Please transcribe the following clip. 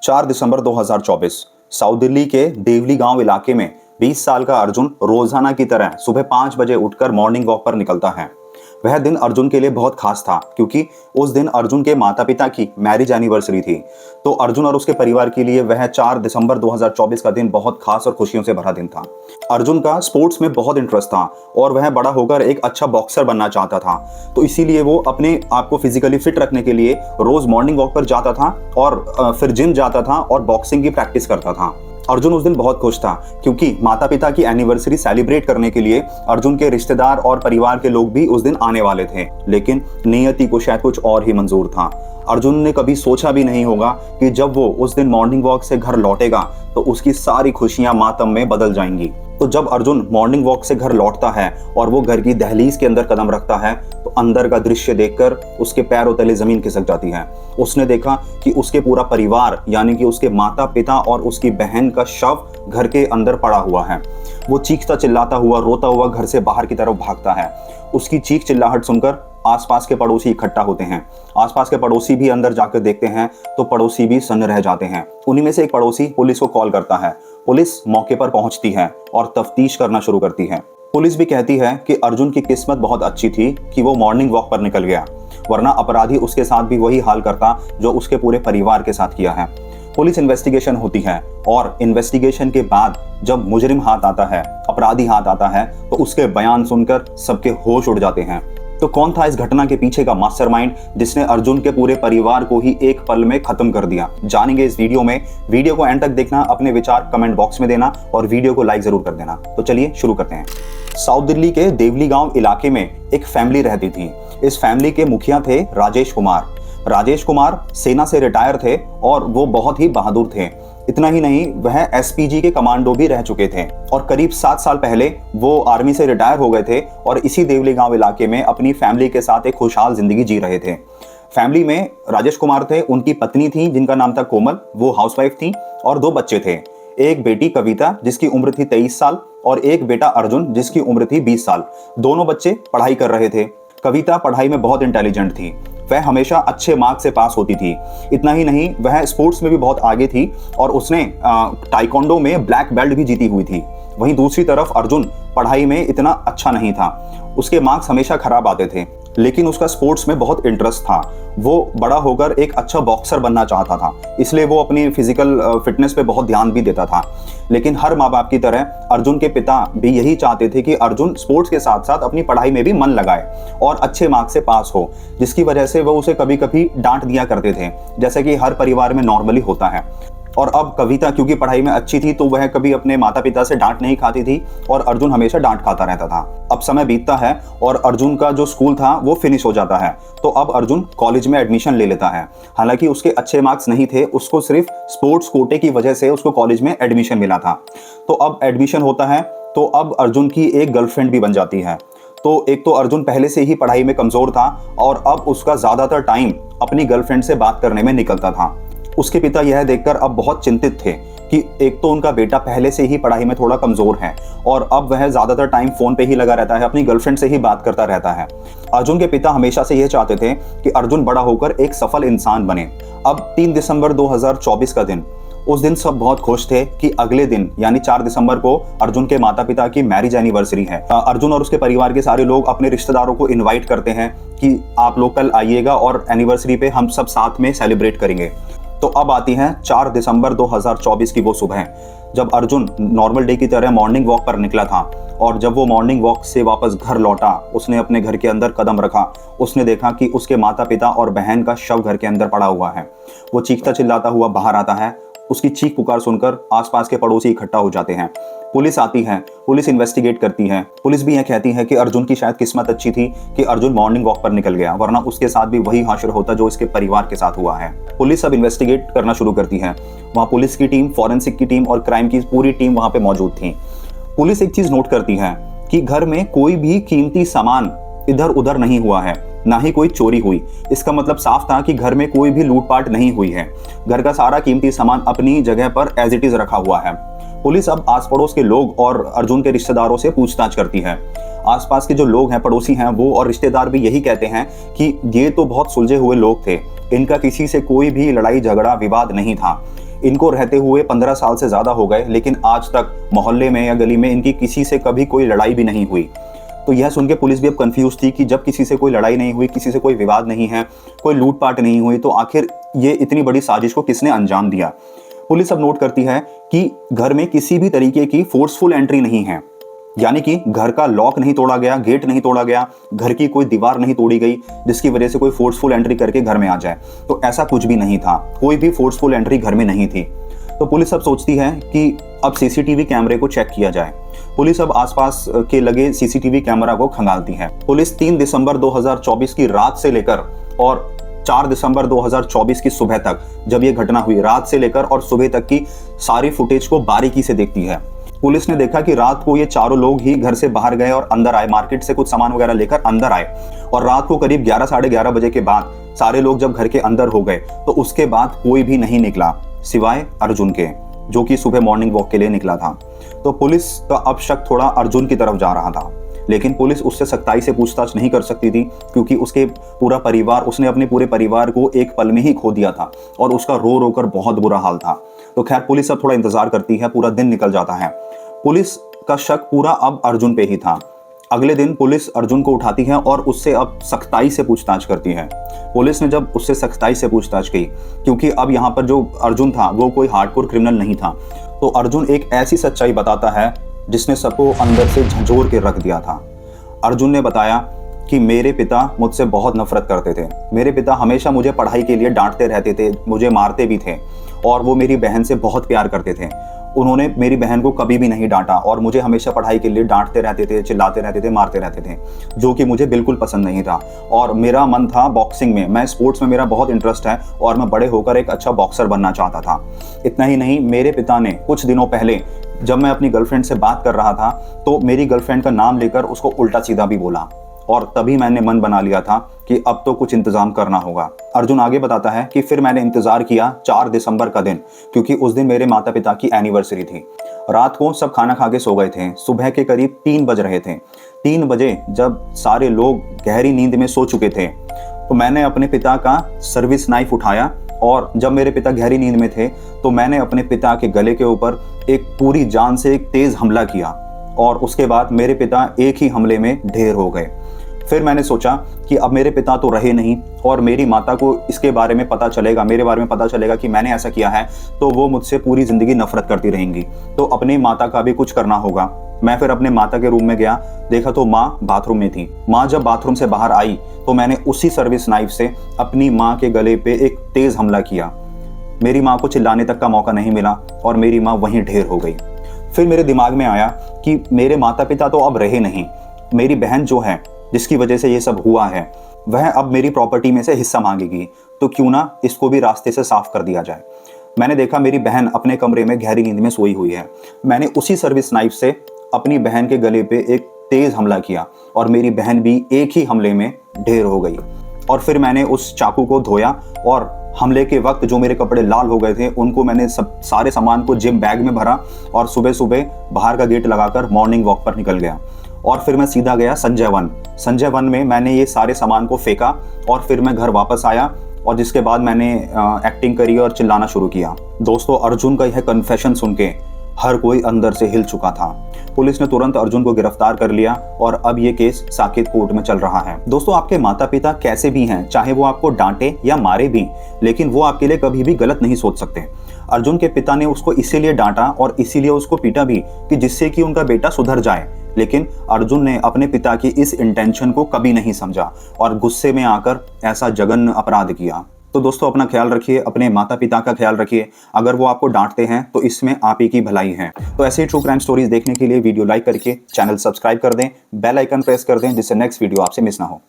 4 दिसंबर 2024 south Delhi के देवली गांव इलाके में 20 साल का अर्जुन रोजाना की तरह सुबह 5 बजे उठकर मॉर्निंग वॉक पर निकलता है। वह दिन अर्जुन के लिए बहुत खास था क्योंकि उस दिन अर्जुन के माता पिता की मैरिज एनिवर्सरी थी। तो अर्जुन और उसके परिवार के लिए वह 4 दिसंबर 2024 का दिन बहुत खास और खुशियों से भरा दिन था। अर्जुन का स्पोर्ट्स में बहुत इंटरेस्ट था और वह बड़ा होकर एक अच्छा बॉक्सर बनना चाहता था। तो इसीलिए वो अपने आप को फिजिकली फिट रखने के लिए रोज मॉर्निंग वॉक पर जाता था और फिर जिम जाता था और बॉक्सिंग की प्रैक्टिस करता था। अर्जुन उस दिन बहुत खुश था क्योंकि माता पिता की एनिवर्सरी सेलिब्रेट करने के लिए अर्जुन के रिश्तेदार और परिवार के लोग भी उस दिन आने वाले थे, लेकिन नियति को शायद कुछ और ही मंजूर था। अर्जुन ने कभी सोचा भी नहीं होगा कि जब वो उस दिन मॉर्निंग वॉक से घर लौटेगा तो उसकी सारी खुशियां मातम में बदल जाएंगी। तो जब अर्जुन मॉर्निंग वॉक से घर लौटता है और वो घर की दहलीज के अंदर कदम रखता है तो अंदर का दृश्य देखकर उसके पैरों तले जमीन खिसक जाती है। उसने देखा कि उसके पूरा परिवार यानी कि उसके माता पिता और उसकी बहन का शव घर के अंदर पड़ा हुआ है। वो चीखता चिल्लाता हुआ रोता हुआ घर से बाहर की तरफ भागता है। उसकी चीख चिल्लाहट सुनकर आसपास के पड़ोसी इकट्ठा होते हैं। आसपास के पड़ोसी भी अंदर जाकर देखते हैं तो पड़ोसी भी सन्न रह जाते हैं। उन्हीं में से एक पड़ोसी पुलिस को कॉल करता है। पुलिस मौके पर पहुंचती है और तफ्तीश करना शुरू करती है। पुलिस भी कहती है कि अर्जुन की किस्मत बहुत अच्छी थी कि वो मॉर्निंग वॉक पर निकल गया, वरना अपराधी उसके साथ भी वही हाल करता जो उसके पूरे परिवार के साथ किया है। पुलिस इन्वेस्टिगेशन होती है और इन्वेस्टिगेशन के बाद जब मुजरिम हाथ आता है, अपराधी हाथ आता है, तो उसके बयान सुनकर सबके होश उड़ जाते हैं। तो कौन था इस घटना के पीछे का मास्टरमाइंड जिसने अर्जुन के पूरे परिवार को ही एक पल में खत्म कर दिया? जानेंगे इस वीडियो में। वीडियो को एंड तक देखना, अपने विचार कमेंट बॉक्स में देना और वीडियो को लाइक जरूर कर देना। तो चलिए शुरू करते हैं। साउथ दिल्ली के देवली गांव इलाके में एक फैमिली रहती थी। इस फैमिली के मुखिया थे राजेश कुमार। राजेश कुमार सेना से रिटायर थे और वो बहुत ही बहादुर थे। इतना ही नहीं, वह एसपीजी के कमांडो भी रह चुके थे और करीब 7 साल पहले वो आर्मी से रिटायर हो गए थे और इसी देवली गांव इलाके में अपनी फैमिली के साथ एक खुशहाल जिंदगी जी रहे थे। फैमिली में राजेश कुमार थे, उनकी पत्नी थी जिनका नाम था कोमल, वो हाउसवाइफ थी और 2 बच्चे थे। एक बेटी कविता जिसकी उम्र थी 23 साल और एक बेटा अर्जुन जिसकी उम्र थी 20 साल। दोनों बच्चे पढ़ाई कर रहे थे। कविता पढ़ाई में बहुत इंटेलिजेंट थी, वह हमेशा अच्छे मार्क्स से पास होती थी। इतना ही नहीं, वह स्पोर्ट्स में भी बहुत आगे थी और उसने ताइक्वांडो में ब्लैक बेल्ट भी जीती हुई थी। वहीं दूसरी तरफ अर्जुन पढ़ाई में इतना अच्छा नहीं था, उसके मार्क्स हमेशा खराब आते थे, लेकिन उसका स्पोर्ट्स में बहुत इंटरेस्ट था। वो बड़ा होकर एक अच्छा बॉक्सर बनना चाहता था, इसलिए वो अपनी फिजिकल फिटनेस पे बहुत ध्यान भी देता था। लेकिन हर माँ बाप की तरह अर्जुन के पिता भी यही चाहते थे कि अर्जुन स्पोर्ट्स के साथ साथ अपनी पढ़ाई में भी मन लगाए और अच्छे मार्क्स से पास हो, जिसकी वजह से वो उसे कभी कभी डांट दिया करते थे, जैसे कि हर परिवार में नॉर्मली होता है। और अब कविता क्योंकि पढ़ाई में अच्छी थी तो वह कभी अपने माता पिता से डांट नहीं खाती थी और अर्जुन हमेशा डांट खाता रहता था। अब समय बीतता है और अर्जुन का जो स्कूल था वो फिनिश हो जाता है, तो अब अर्जुन कॉलेज में एडमिशन ले लेता है। हालांकि उसके अच्छे मार्क्स नहीं थे, उसको सिर्फ स्पोर्ट्स कोटे की वजह से उसको कॉलेज में एडमिशन मिला था। तो अब एडमिशन होता है तो अब अर्जुन की एक गर्लफ्रेंड भी बन जाती है। तो एक तो अर्जुन पहले से ही पढ़ाई में कमजोर था और अब उसका ज्यादातर टाइम अपनी गर्लफ्रेंड से बात करने में निकलता था। उसके पिता यह देखकर अब बहुत चिंतित थे कि एक तो उनका बेटा पहले से ही पढ़ाई में थोड़ा कमजोर है और अब वह ज्यादातर टाइम फोन पे ही लगा रहता है, अपनी गर्लफ्रेंड से ही बात करता रहता है। अर्जुन के पिता हमेशा से यह चाहते थे कि अर्जुन बड़ा होकर एक सफल इंसान बने। अब 3 दिसंबर 2024 का दिन, उस दिन सब बहुत खुश थे कि अगले दिन यानी 4 दिसंबर को अर्जुन के माता पिता की मैरिज एनिवर्सरी है। अर्जुन और उसके परिवार के सारे लोग अपने रिश्तेदारों को इनवाइट करते हैं कि आप लोग कल आइएगा और एनिवर्सरी पे हम सब साथ में सेलिब्रेट करेंगे। तो अब आती है 4 दिसंबर 2024 की वो सुबह जब अर्जुन नॉर्मल डे की तरह मॉर्निंग वॉक पर निकला था और जब वो मॉर्निंग वॉक से वापस घर लौटा, उसने अपने घर के अंदर कदम रखा, उसने देखा कि उसके माता पिता और बहन का शव घर के अंदर पड़ा हुआ है। वो चीखता चिल्लाता हुआ बाहर आता है। उसकी चीख पुकार सुनकर आसपास के पड़ोसी इकट्ठा हो जाते हैं। पुलिस आती है, पुलिस इन्वेस्टिगेट करती है। पुलिस भी यह कहती है कि अर्जुन की शायद किस्मत अच्छी थी कि अर्जुन मॉर्निंग वॉक पर निकल गया, वरना उसके साथ भी वही हाशिर होता जो इसके परिवार के साथ हुआ है। पुलिस अब इन्वेस्टिगेट करना शुरू करती है। वहाँ पुलिस की टीम, फॉरेंसिक की टीम और क्राइम की पूरी टीम वहाँ पे मौजूद थी। पुलिस एक चीज नोट करती है कि घर में कोई भी कीमती सामान इधर उधर नहीं हुआ है, ना ही कोई चोरी हुई। इसका मतलब साफ था कि घर में कोई भी लूटपाट नहीं हुई है। घर का सारा कीमती सामान अपनी जगह पर एज इट इज रखा हुआ है। पुलिस अब आस पड़ोस के लोग और अर्जुन के रिश्तेदारों से पूछताछ करती है। आसपास के जो लोग हैं, पड़ोसी हैं, वो और रिश्तेदार भी यही कहते हैं कि ये तो बहुत सुलझे हुए लोग थे, इनका किसी से कोई भी लड़ाई झगड़ा विवाद नहीं था। इनको रहते हुए 15 साल से ज़्यादा हो गए, लेकिन आज तक मोहल्ले में या गली में इनकी किसी से कभी कोई लड़ाई भी नहीं हुई। तो यह सुन के पुलिस भी अब कंफ्यूज थी कि जब किसी से कोई लड़ाई नहीं हुई, किसी से कोई विवाद नहीं है, कोई लूटपाट नहीं हुई, तो आखिर ये इतनी बड़ी साजिश को किसने अंजाम दिया। पुलिस अब नोट करती है कि घर में किसी भी तरीके की फोर्सफुल एंट्री नहीं है, यानी कि घर का लॉक नहीं तोड़ा गया, गेट नहीं तोड़ा गया, घर की कोई दीवार नहीं तोड़ी गई जिसकी वजह से कोई फोर्सफुल एंट्री करके घर में आ जाए। तो ऐसा कुछ भी नहीं था, कोई भी फोर्सफुल एंट्री घर में नहीं थी। तो पुलिस अब सोचती है कि अब सीसीटीवी कैमरे को चेक किया जाए। पुलिस अब आसपास के लगे सीसीटीवी कैमरा को खंगालती है। पुलिस 3 दिसंबर 2024 की रात से लेकर और 4 दिसंबर 2024 की सुबह तक, जब ये घटना हुई, रात से लेकर और सुबह तक की सारी फुटेज को बारीकी से देखती है। पुलिस ने देखा कि रात को ये चारों लोग ही घर से बाहर गए और अंदर आए, मार्केट से कुछ सामान वगैरह लेकर अंदर आए, और रात को करीब 11 साढ़े 11 बजे के बाद सारे लोग जब घर के अंदर हो गए तो उसके बाद कोई भी नहीं निकला सिवाय अर्जुन के, जो कि सुबह मॉर्निंग वॉक के लिए निकला था। तो पुलिस का अब शक थोड़ा अर्जुन की तरफ जा रहा था, लेकिन पुलिस उससे सख्ताई से पूछताछ नहीं कर सकती थी क्योंकि उसके पूरा परिवार, उसने अपने पूरे परिवार को एक पल में ही खो दिया था और उसका रो रो कर बहुत बुरा हाल था। तो खैर पुलिस अब थोड़ा इंतजार करती है, पूरा दिन निकल जाता है। पुलिस का शक पूरा अब अर्जुन पे ही था। अगले दिन पुलिस अर्जुन को उठाती है और उससे अब सख्ताई से पूछताछ करती है। पुलिस ने जब उससे सख्ताई से पूछताछ की, क्योंकि अब यहाँ पर जो अर्जुन था वो कोई हार्डकोर क्रिमिनल नहीं था, तो अर्जुन एक ऐसी सच्चाई बताता है जिसने सबको अंदर से झंझोर के रख दिया था। अर्जुन ने बताया कि मेरे पिता मुझसे बहुत नफरत करते थे। मेरे पिता हमेशा मुझे पढ़ाई के लिए डांटते रहते थे, मुझे मारते भी थे, और वो मेरी बहन से बहुत प्यार करते थे। उन्होंने मेरी बहन को कभी भी नहीं डांटा और मुझे हमेशा पढ़ाई के लिए डांटते रहते थे, चिल्लाते रहते थे, मारते रहते थे, जो कि मुझे बिल्कुल पसंद नहीं था। और मेरा मन था बॉक्सिंग में, मैं स्पोर्ट्स में मेरा बहुत इंटरेस्ट है और मैं बड़े होकर एक अच्छा बॉक्सर बनना चाहता था। इतना ही नहीं, मेरे पिता ने कुछ दिनों पहले जब मैं अपनी गर्लफ्रेंड से बात कर रहा था तो मेरी गर्लफ्रेंड का नाम लेकर उसको उल्टा सीधा भी बोला, और तभी मैंने मन बना लिया था कि अब तो कुछ इंतजाम करना होगा। अर्जुन आगे बताता है कि फिर मैंने इंतजार किया 4 दिसंबर का दिन, क्योंकि उस दिन मेरे माता पिता की एनिवर्सरी थी। रात को सब खाना खा के सो गए थे। सुबह के करीब 3 बज रहे थे। 3 बजे जब सारे लोग गहरी नींद में सो चुके थे तो मैंने अपने पिता का सर्विस नाइफ उठाया, और जब मेरे पिता गहरी नींद में थे तो मैंने अपने पिता के गले के ऊपर एक पूरी जान से एक तेज हमला किया, और उसके बाद मेरे पिता एक ही हमले में ढेर हो गए। फिर मैंने सोचा कि अब मेरे पिता तो रहे नहीं और मेरी माता को इसके बारे में पता चलेगा, मेरे बारे में पता चलेगा कि मैंने ऐसा किया है, तो वो मुझसे पूरी जिंदगी नफरत करती रहेंगी। तो अपनी माता का भी कुछ करना होगा। मैं फिर अपने माता के रूम में गया, देखा तो माँ बाथरूम में थी। माँ जब बाथरूम से बाहर आई तो मैंने उसी सर्विस नाइफ से अपनी माँ के गले पे एक तेज हमला किया। मेरी माँ को चिल्लाने तक का मौका नहीं मिला और मेरी माँ वहीं ढेर हो गई। फिर मेरे दिमाग में आया कि मेरे माता पिता तो अब रहे नहीं, मेरी बहन जो है जिसकी वजह से ये सब हुआ है वह अब मेरी प्रॉपर्टी में से हिस्सा मांगेगी, तो क्यों ना इसको भी रास्ते से साफ कर दिया जाए। मैंने देखा मेरी बहन अपने कमरे में गहरी नींद में सोई हुई है। मैंने उसी सर्विस नाइफ से अपनी बहन के गले पे एक तेज हमला किया और मेरी बहन भी एक ही हमले में ढेर हो गई। और फिर मैंने उस चाकू को धोया और हमले के वक्त जो मेरे कपड़े लाल हो गए थे उनको मैंने सारे सामान को जिम बैग में भरा और सुबह सुबह बाहर का गेट लगाकर मॉर्निंग वॉक पर निकल गया। और फिर मैं सीधा गया संजय वन। संजय वन में मैंने ये सारे सामान को फेंका और फिर मैं घर वापस आया, और जिसके बाद मैंने एक्टिंग करी और चिल्लाना शुरू किया। दोस्तों, अर्जुन का यह कन्फेशन सुन के हर कोई अंदर से हिल चुका था। पुलिस ने तुरंत अर्जुन को गिरफ्तार कर लिया और अब ये केस साकेत कोर्ट में चल रहा है। दोस्तों, आपके माता पिता कैसे भी हैं, चाहे वो आपको डांटे या मारे भी, लेकिन वो आपके लिए कभी भी गलत नहीं सोच सकते। अर्जुन के पिता ने उसको इसीलिए डांटा और इसीलिए उसको पीटा भी कि जिससे कि उनका बेटा सुधर जाए, लेकिन अर्जुन ने अपने पिता की इस इंटेंशन को कभी नहीं समझा और गुस्से में आकर ऐसा जघन्य अपराध किया। तो दोस्तों, अपना ख्याल रखिए, अपने माता पिता का ख्याल रखिए। अगर वो आपको डांटते हैं तो इसमें आप ही की भलाई है। तो ऐसे ही ट्रू क्राइम स्टोरीज देखने के लिए वीडियो लाइक करके चैनल सब्सक्राइब कर दें, बेल आइकन प्रेस कर दें, जिससे नेक्स्ट वीडियो आपसे मिस ना हो।